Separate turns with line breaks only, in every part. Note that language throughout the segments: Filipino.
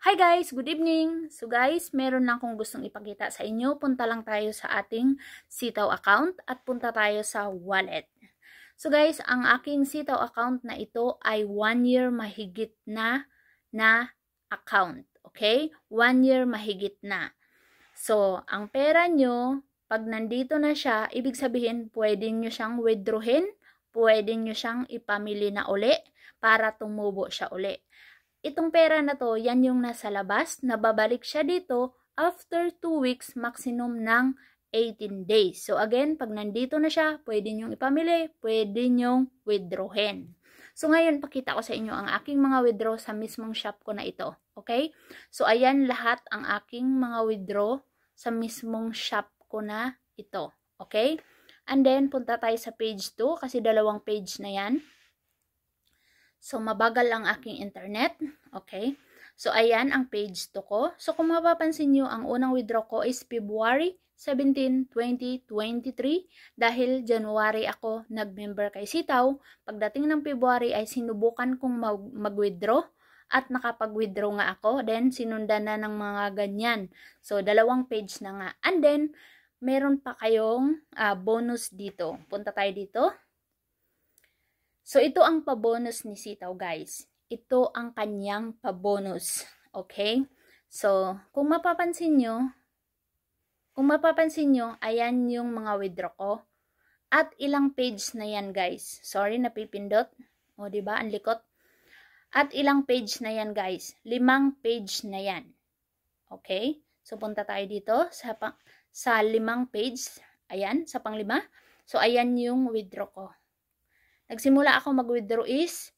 Hi guys! Good evening! So guys, meron lang akong gustong ipakita sa inyo. Punta lang tayo sa ating Sitaw account at punta tayo sa wallet. So guys, ang aking Sitaw account na ito ay 1 year mahigit na account. Okay? 1 year mahigit na. So, ang pera nyo, pag nandito na siya, ibig sabihin, pwede nyo siyang withdrawin, pwede nyo siyang ipamili na uli para tumubo siya uli. Itong pera na to, yan yung nasa labas, nababalik siya dito after 2 weeks, maximum ng 18 days. So again, pag nandito na siya, pwede nyong ipamili, pwede nyong withdrawin. So ngayon, pakita ko sa inyo ang aking mga withdraw sa mismong shop ko na ito. Okay? So ayan lahat ang aking mga withdraw sa mismong shop ko na ito. Okay? And then, punta tayo sa page 2 kasi dalawang page na yan. So, mabagal ang aking internet. Okay. So, ayan ang page 2 ko. So, kung mapapansin nyo, ang unang withdraw ko is February 17, 2023. Dahil January ako nag-member kay Sitaw. Pagdating ng February ay sinubukan kong mag-withdraw. At nakapag-withdraw nga ako. Then, sinundan na ng mga ganyan. So, dalawang page na nga. And then, meron pa kayong bonus dito. Punta tayo dito. So, ito ang pabonus ni Sitaw, guys. Ito ang kanyang pabonus. Okay? So, kung mapapansin nyo, ayan yung mga withdraw ko. At ilang page na yan, guys. Sorry, napipindot. O, diba? Ang likot. At ilang page na yan, guys. 5 page na yan. Okay? So, punta tayo dito sa 5 page. Ayan, sa pang 5. So, ayan yung withdraw ko. Nagsimula ako mag-withdraw is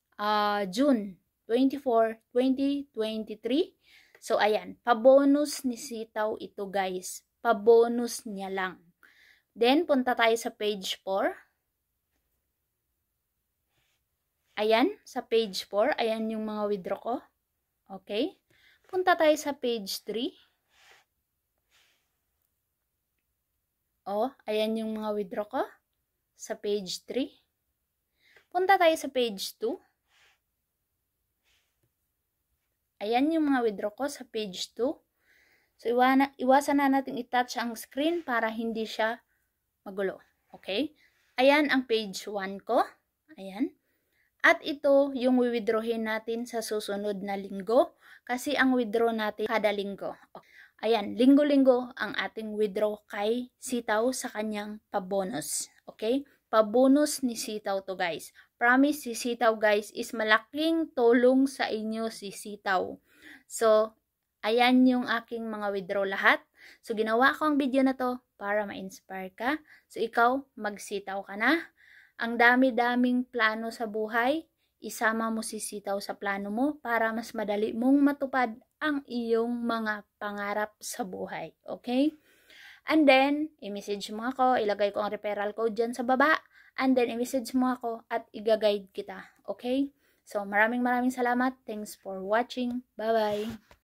June 24, 2023. So, ayan. Pabonus ni Sitaw ito, guys. Pabonus niya lang. Then, punta tayo sa page 4. Ayan, sa page 4. Ayan yung mga withdraw ko. Okay. Punta tayo sa page 3. Oh, ayan yung mga withdraw ko. Sa page 3. Punta tayo sa page 2. Ayan yung mga withdraw ko sa page 2. So, iwasan na natin i-touch ang screen para hindi siya magulo. Okay? Ayan ang page 1 ko. Ayan. At ito yung withdrawin natin sa susunod na linggo. Kasi ang withdraw natin kada linggo. Ayan, linggo-linggo ang ating withdraw kay Sitaw sa kanyang pabonus. Okay? Pabonus ni Sitaw to, guys. Promise, si Sitaw, guys, is malaking tulong sa inyo si Sitaw. So, ayan yung aking mga withdraw lahat. So, ginawa ko ang video na to para ma-inspire ka. So, ikaw, magsitaw ka na. Ang dami-daming plano sa buhay. Isama mo si Sitaw sa plano mo para mas madali mong matupad ang iyong mga pangarap sa buhay. Okay? And then, i-message mo ako, ilagay ko ang referral code dyan sa baba. And then, i-message mo ako at i-guide kita. Okay? So, maraming salamat. Thanks for watching. Bye-bye.